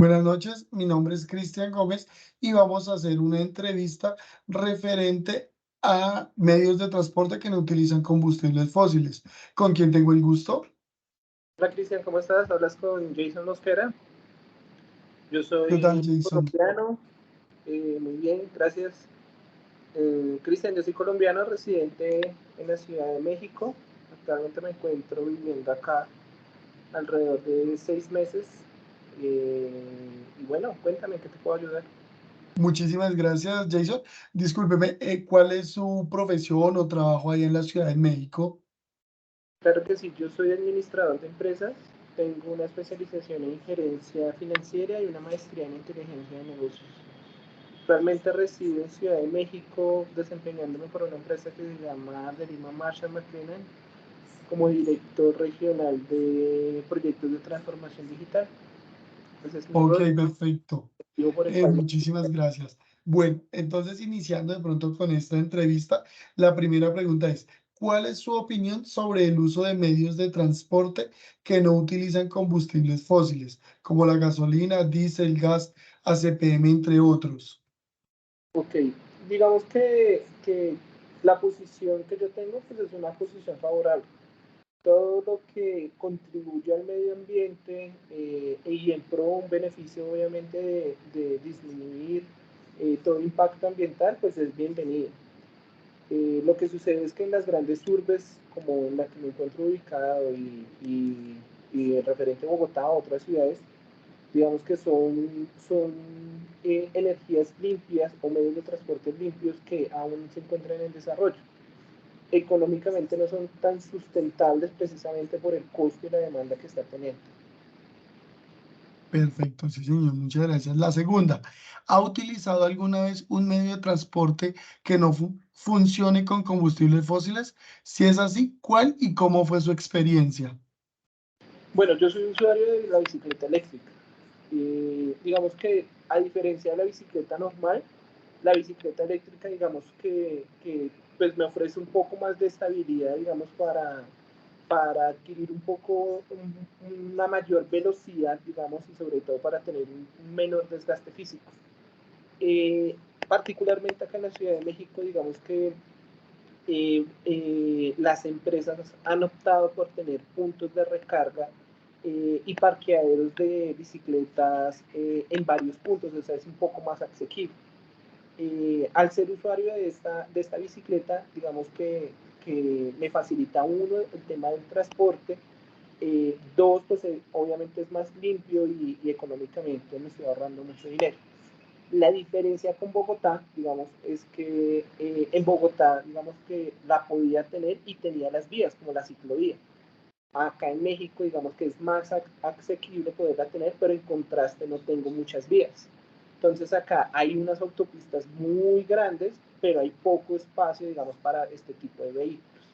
Buenas noches, mi nombre es Cristian Gómez y vamos a hacer una entrevista referente a medios de transporte que no utilizan combustibles fósiles. ¿Con quién tengo el gusto? Hola Cristian, ¿cómo estás? Hablas con Jason Mosquera. Yo ¿Qué tal, soy Jason? colombiano. Muy bien, gracias. Cristian, yo soy colombiano residente en la Ciudad de México. Actualmente me encuentro viviendo acá alrededor de 6 meses. Y bueno, cuéntame, ¿qué te puedo ayudar? Muchísimas gracias, Jason. Discúlpeme, ¿cuál es su profesión o trabajo ahí en la Ciudad de México? Claro que sí, yo soy administrador de empresas. Tengo una especialización en gerencia financiera y una maestría en inteligencia de negocios. Actualmente resido en Ciudad de México, desempeñándome por una empresa que se llama Derima Marshall McLennan como director regional de proyectos de transformación digital. Ese es mi Ok, rol, perfecto. motivo por el cual me... Muchísimas gracias. Bueno, entonces iniciando de pronto con esta entrevista, la primera pregunta es, ¿cuál es su opinión sobre el uso de medios de transporte que no utilizan combustibles fósiles, como la gasolina, diésel, gas, ACPM, entre otros? Ok, digamos que la posición que yo tengo pues es una posición favorable. Todo lo que contribuye al medio ambiente y en pro un beneficio obviamente de disminuir todo impacto ambiental, pues es bienvenido. Lo que sucede es que en las grandes urbes, como en la que me encuentro ubicado y en referente a Bogotá o otras ciudades, digamos que son energías limpias o medios de transporte limpios que aún se encuentran en desarrollo. Económicamente no son tan sustentables precisamente por el costo y la demanda que está teniendo. Perfecto, sí, señor, muchas gracias. La segunda, ¿ha utilizado alguna vez un medio de transporte que no funcione con combustibles fósiles? Si es así, ¿cuál y cómo fue su experiencia? Bueno, yo soy usuario de la bicicleta eléctrica. Digamos que a diferencia de la bicicleta normal, la bicicleta eléctrica, digamos que pues me ofrece un poco más de estabilidad, digamos, para adquirir un poco una mayor velocidad, digamos, y sobre todo para tener un menor desgaste físico. Eh, Particularmente acá en la Ciudad de México, digamos que las empresas han optado por tener puntos de recarga y parqueaderos de bicicletas en varios puntos, o sea, es un poco más asequible. Al ser usuario de esta bicicleta, digamos que me facilita uno el tema del transporte, dos, pues obviamente es más limpio y económicamente me estoy ahorrando mucho dinero. La diferencia con Bogotá, digamos, es que en Bogotá, digamos que la podía tener y tenía las vías, como la ciclovía. Acá en México, digamos que es más asequible poderla tener, pero en contraste no tengo muchas vías. Entonces acá hay unas autopistas muy grandes, pero hay poco espacio, digamos, para este tipo de vehículos.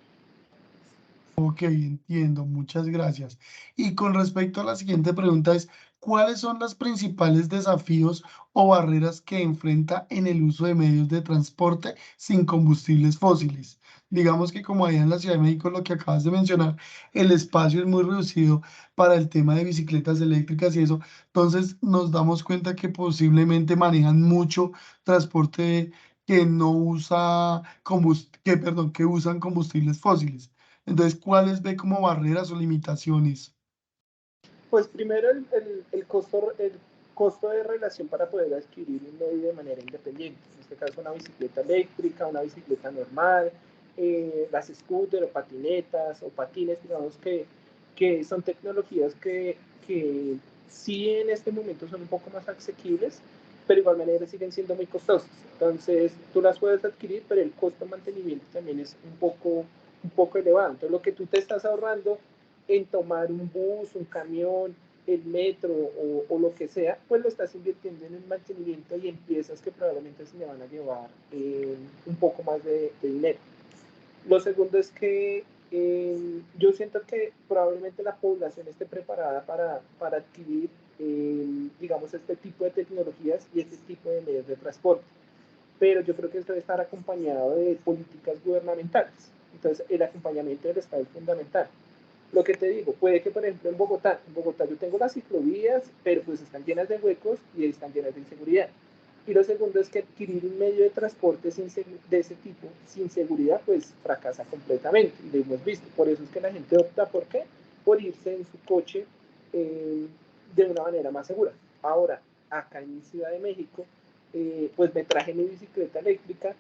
Ok, entiendo, muchas gracias. Y con respecto a la siguiente pregunta es, ¿cuáles son los principales desafíos o barreras que enfrenta en el uso de medios de transporte sin combustibles fósiles? Digamos que como allá en la Ciudad de México, lo que acabas de mencionar, el espacio es muy reducido para el tema de bicicletas eléctricas y eso. Entonces nos damos cuenta que posiblemente manejan mucho transporte que no usa que usan combustibles fósiles. Entonces, ¿cuáles ve como barreras o limitaciones? Pues primero el costo de relación para poder adquirir un medio de manera independiente. En este caso una bicicleta eléctrica, una bicicleta normal, las scooters o patinetas o patines, digamos que son tecnologías que sí en este momento son un poco más asequibles, pero igual manera siguen siendo muy costosas. Entonces tú las puedes adquirir, pero el costo de mantenimiento también es un poco elevado. Entonces lo que tú te estás ahorrando en tomar un bus, un camión, el metro o lo que sea, pues lo estás invirtiendo en el mantenimiento y en piezas que probablemente se le van a llevar un poco más de dinero. Lo segundo es que yo siento que probablemente la población esté preparada para adquirir, digamos, este tipo de tecnologías y este tipo de medios de transporte. Pero yo creo que esto debe estar acompañado de políticas gubernamentales. Entonces, el acompañamiento del Estado es fundamental. Lo que te digo, puede que, por ejemplo, en Bogotá yo tengo las ciclovías, pero pues están llenas de huecos y están llenas de inseguridad. Y lo segundo es que adquirir un medio de transporte de ese tipo sin seguridad, pues fracasa completamente. Y lo hemos visto. Por eso es que la gente opta, ¿por qué? Por irse en su coche de una manera más segura. Ahora, acá en mi Ciudad de México, pues me traje mi bicicleta eléctrica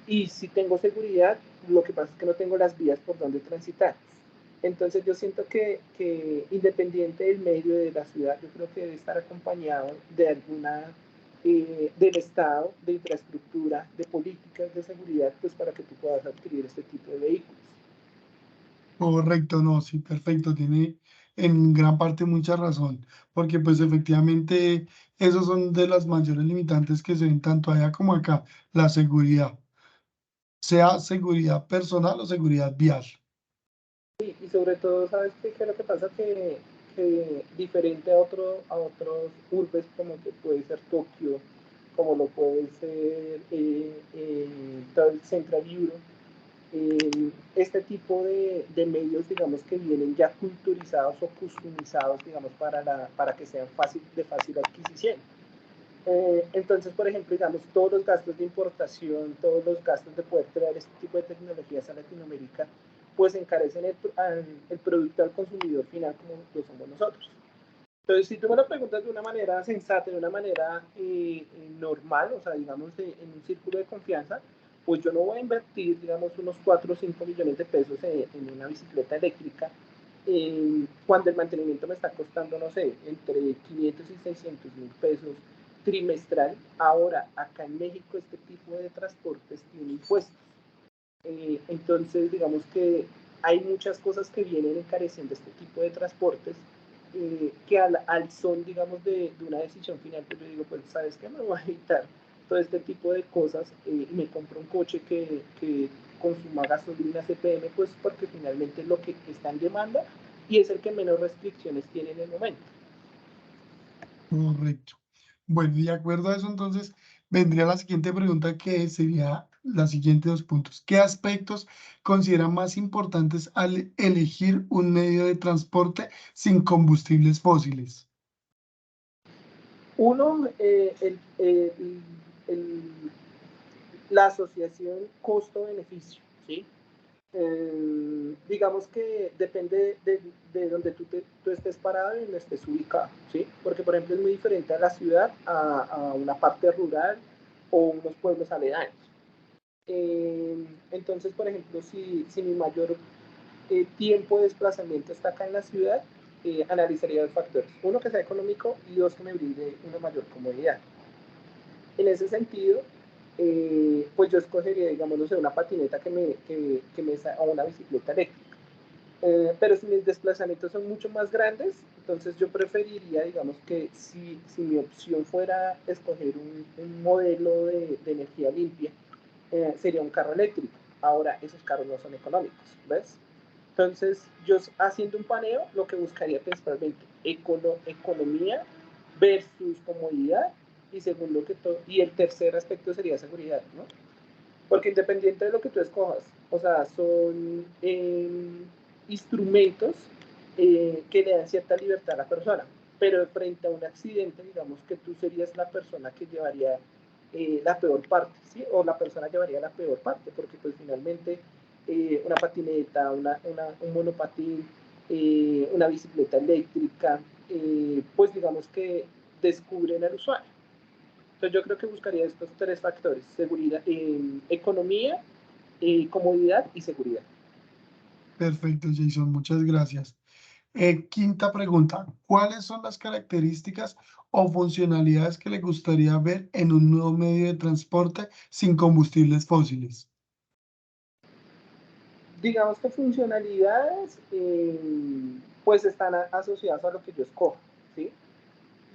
y si tengo seguridad, lo que pasa es que no tengo las vías por donde transitar. Entonces yo siento que independiente del medio de la ciudad, yo creo que debe estar acompañado de alguna, del Estado, de infraestructura, de políticas de seguridad, pues para que tú puedas adquirir este tipo de vehículos. Correcto, no, sí, perfecto, tiene en gran parte mucha razón, porque pues efectivamente esos son de las mayores limitantes que se ven tanto allá como acá, la seguridad, sea seguridad personal o seguridad vial. Y sobre todo, ¿sabes qué es lo que pasa? Que diferente a otros urbes como que puede ser Tokio, como lo puede ser todo el Central Europe, este tipo de medios, digamos, que vienen ya culturizados o customizados, digamos, para que sean de fácil adquisición. Entonces, por ejemplo, digamos, todos los gastos de importación, todos los gastos de poder traer este tipo de tecnologías a Latinoamérica, pues encarecen el producto al consumidor final como lo somos nosotros. Entonces, si tú me lo preguntas de una manera sensata, de una manera normal, o sea, digamos, en un círculo de confianza, pues yo no voy a invertir, digamos, unos 4 o 5 millones de pesos en una bicicleta eléctrica cuando el mantenimiento me está costando, no sé, entre 500 y 600 mil pesos trimestral. Ahora, acá en México, este tipo de transportes tiene impuestos. Entonces, digamos que hay muchas cosas que vienen encareciendo este tipo de transportes que al son, digamos, de una decisión final, pues yo digo, pues, ¿sabes qué? Me voy a evitar todo este tipo de cosas y me compro un coche que consuma gasolina CPM, pues porque finalmente es lo que está en demanda y es el que menos restricciones tiene en el momento. Correcto. Bueno, y de acuerdo a eso, entonces vendría la siguiente pregunta que sería la siguiente dos puntos. ¿Qué aspectos consideran más importantes al elegir un medio de transporte sin combustibles fósiles? Uno, el, la asociación costo-beneficio, ¿sí? Digamos que depende de donde tú estés parado y donde estés ubicado, ¿sí? Porque, por ejemplo, es muy diferente a la ciudad, a una parte rural o unos pueblos aledaños. Entonces, por ejemplo, si mi mayor tiempo de desplazamiento está acá en la ciudad, analizaría dos factores. Uno, que sea económico y dos, que me brinde una mayor comodidad. En ese sentido, pues yo escogería, digamos, no sé, una patineta o una bicicleta eléctrica. Pero si mis desplazamientos son mucho más grandes, entonces yo preferiría, digamos, que si mi opción fuera escoger un modelo de energía limpia, sería un carro eléctrico. Ahora, esos carros no son económicos, ¿ves? Entonces, yo haciendo un paneo, lo que buscaría principalmente economía versus comodidad y segundo que todo, y el tercer aspecto sería seguridad, ¿no? Porque independiente de lo que tú escojas, o sea, son instrumentos que le dan cierta libertad a la persona, pero frente a un accidente, digamos que tú serías la persona que llevaría la peor parte, ¿sí? O la persona llevaría la peor parte, porque pues finalmente una patineta, un monopatín, una bicicleta eléctrica, pues digamos que descubren al usuario. Entonces yo creo que buscaría estos tres factores: seguridad, economía, comodidad y seguridad. Perfecto, Jason, muchas gracias. Quinta pregunta, ¿cuáles son las características o funcionalidades que le gustaría ver en un nuevo medio de transporte sin combustibles fósiles? Digamos que funcionalidades pues están asociadas a lo que yo escojo, ¿sí?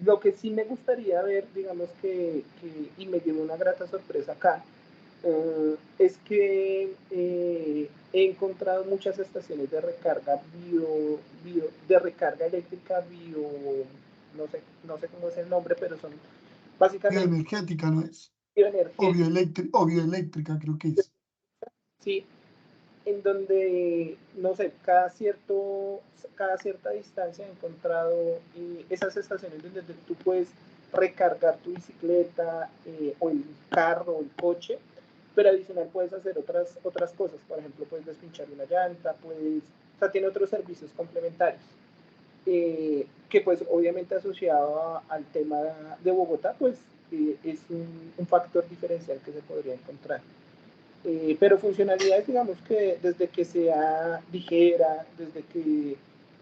Lo que sí me gustaría ver, digamos y me dio una grata sorpresa acá, es que he encontrado muchas estaciones de recarga de recarga eléctrica no sé cómo es el nombre, pero son básicamente Bioenergética, ¿no es? bioenergéticas, O bioeléctrica, creo que es. ¿sí? en donde, no sé, cada cierta distancia he encontrado esas estaciones donde tú puedes recargar tu bicicleta o el carro o el coche, pero adicional puedes hacer otras cosas. Por ejemplo, puedes despinchar una llanta, o sea, tiene otros servicios complementarios. Que pues obviamente asociado al tema de Bogotá, pues es un factor diferencial que se podría encontrar. Pero funcionalidades, digamos que desde que sea ligera, desde que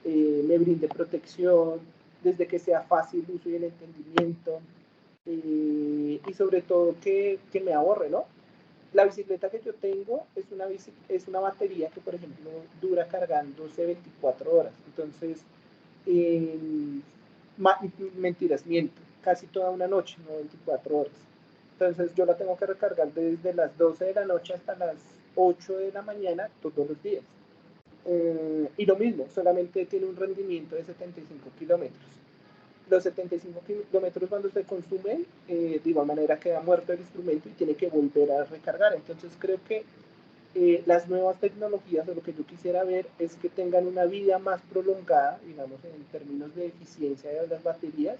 me brinde protección, desde que sea fácil el uso y el entendimiento, y sobre todo que me ahorre, ¿no? La bicicleta que yo tengo es una batería que, por ejemplo, dura cargándose 24 horas. Entonces, eh, mentiras, miento, casi toda una noche, no 24 horas. Entonces yo la tengo que recargar desde las 12 de la noche hasta las 8 de la mañana todos los días. Y lo mismo, solamente tiene un rendimiento de 75 kilómetros. Los 75 kilómetros cuando se consumen, de igual manera queda muerto el instrumento y tiene que volver a recargar. Entonces creo que las nuevas tecnologías, o lo que yo quisiera ver, es que tengan una vida más prolongada, digamos, en términos de eficiencia de las baterías,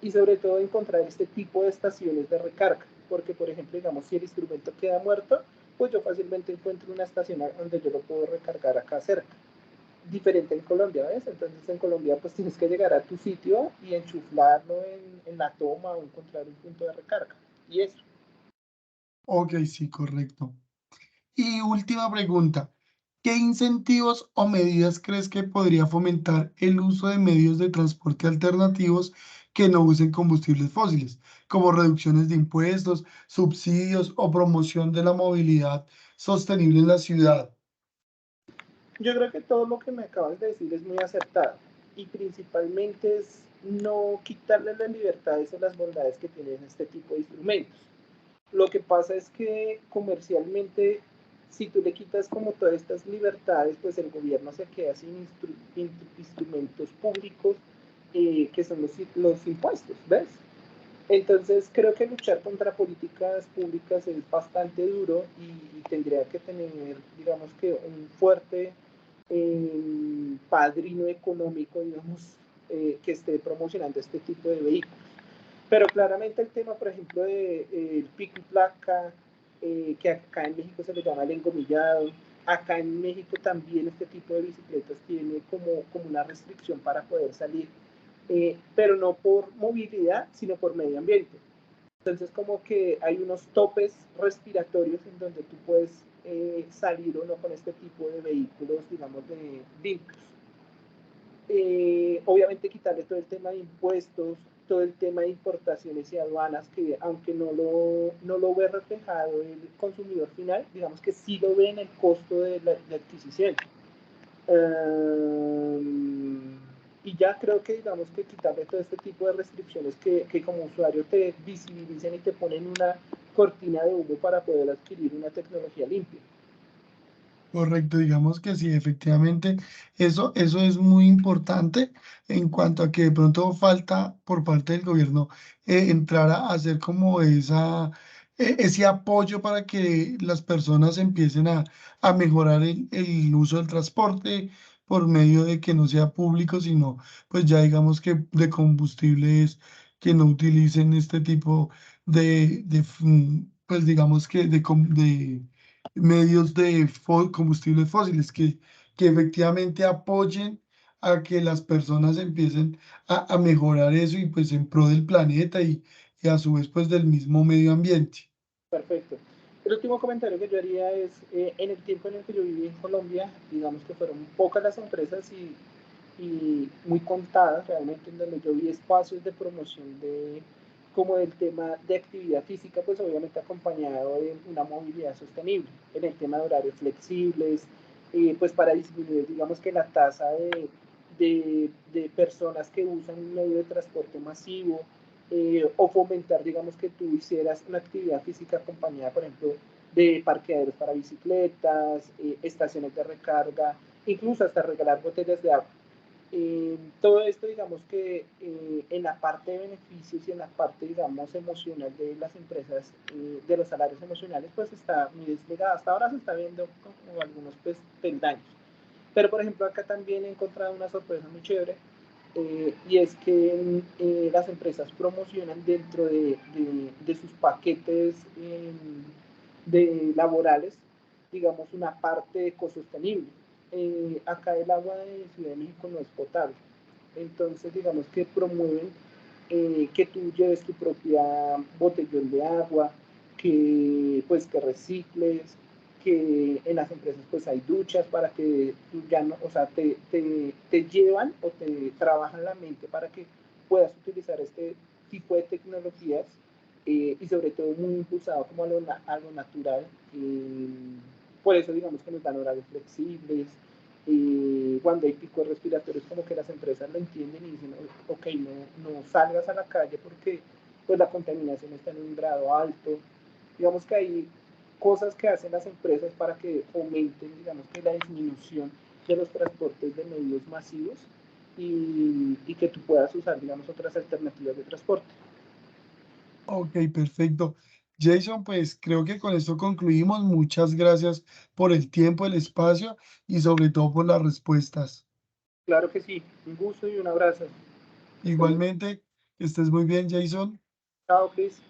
y sobre todo encontrar este tipo de estaciones de recarga, porque por ejemplo, digamos, si el instrumento queda muerto, pues yo fácilmente encuentro una estación donde yo lo puedo recargar acá cerca. Diferente en Colombia, ¿ves? Entonces en Colombia pues tienes que llegar a tu sitio y enchuflarlo en la toma o encontrar un punto de recarga. Y eso. Ok, sí, correcto. Y última pregunta, ¿qué incentivos o medidas crees que podría fomentar el uso de medios de transporte alternativos que no usen combustibles fósiles, como reducciones de impuestos, subsidios o promoción de la movilidad sostenible en la ciudad? Yo creo que todo lo que me acabas de decir es muy acertado y principalmente es no quitarle las libertades o las bondades que tienen este tipo de instrumentos. Lo que pasa es que comercialmente, si tú le quitas como todas estas libertades, pues el gobierno se queda sin instrumentos públicos que son los impuestos, ¿ves? Entonces creo que luchar contra políticas públicas es bastante duro y tendría que tener, digamos que un fuerte padrino económico, digamos, que esté promocionando este tipo de vehículos. Pero claramente el tema, por ejemplo, de pico y placa, que acá en México se le llama el engomillado, acá en México también este tipo de bicicletas tiene como una restricción para poder salir, pero no por movilidad, sino por medio ambiente. Entonces como que hay unos topes respiratorios en donde tú puedes salir o no con este tipo de vehículos, digamos, de limpios. Obviamente quitarle todo el tema de impuestos, todo el tema de importaciones y aduanas, que aunque no lo ve reflejado el consumidor final, digamos que sí lo ve en el costo de la adquisición. Y ya creo que digamos que quitarle todo este tipo de restricciones que como usuario te visibilicen y te ponen una cortina de humo para poder adquirir una tecnología limpia. Correcto, digamos que sí, efectivamente, eso es muy importante en cuanto a que de pronto falta por parte del gobierno entrar a hacer como ese apoyo para que las personas empiecen a mejorar el uso del transporte por medio de que no sea público, sino pues ya digamos que de combustibles que no utilicen este tipo pues digamos que de medios de combustibles fósiles que efectivamente apoyen a que las personas empiecen a mejorar eso y pues en pro del planeta y a su vez pues del mismo medio ambiente. Perfecto. El último comentario que yo haría es, en el tiempo en el que yo viví en Colombia, digamos que fueron pocas las empresas y muy contadas realmente en donde yo vi espacios de promoción de como del tema de actividad física, pues obviamente acompañado de una movilidad sostenible, en el tema de horarios flexibles, pues para disminuir, digamos que la tasa de personas que usan un medio de transporte masivo, o fomentar, digamos, que tú hicieras una actividad física acompañada, por ejemplo, de parqueaderos para bicicletas, estaciones de recarga, incluso hasta regalar botellas de agua. Todo esto, digamos que en la parte de beneficios y en la parte, digamos, emocional de las empresas, de los salarios emocionales, pues está muy desligada. Hasta ahora se está viendo como algunos pues, peldaños. Pero, por ejemplo, acá también he encontrado una sorpresa muy chévere, y es que las empresas promocionan dentro de sus paquetes de laborales, digamos, una parte ecosostenible. Acá el agua de Ciudad de México no es potable, entonces digamos que promueven que tú lleves tu propia botellón de agua, que pues que recicles, que en las empresas pues hay duchas para que tú ya no, o sea, te llevan o te trabajan la mente para que puedas utilizar este tipo de tecnologías, y sobre todo muy impulsado como a lo natural. Por eso digamos que nos dan horarios flexibles, cuando hay picos respiratorios como que las empresas lo entienden y dicen, ok, no salgas a la calle porque pues la contaminación está en un grado alto. Digamos que hay cosas que hacen las empresas para que fomenten, digamos que la disminución de los transportes de medios masivos, y que tú puedas usar, digamos, otras alternativas de transporte. Ok, perfecto. Jason, pues creo que con esto concluimos. Muchas gracias por el tiempo, el espacio y sobre todo por las respuestas. Claro que sí, un gusto y un abrazo. Hasta luego. Igualmente, que estés muy bien, Jason. Chao, Chris.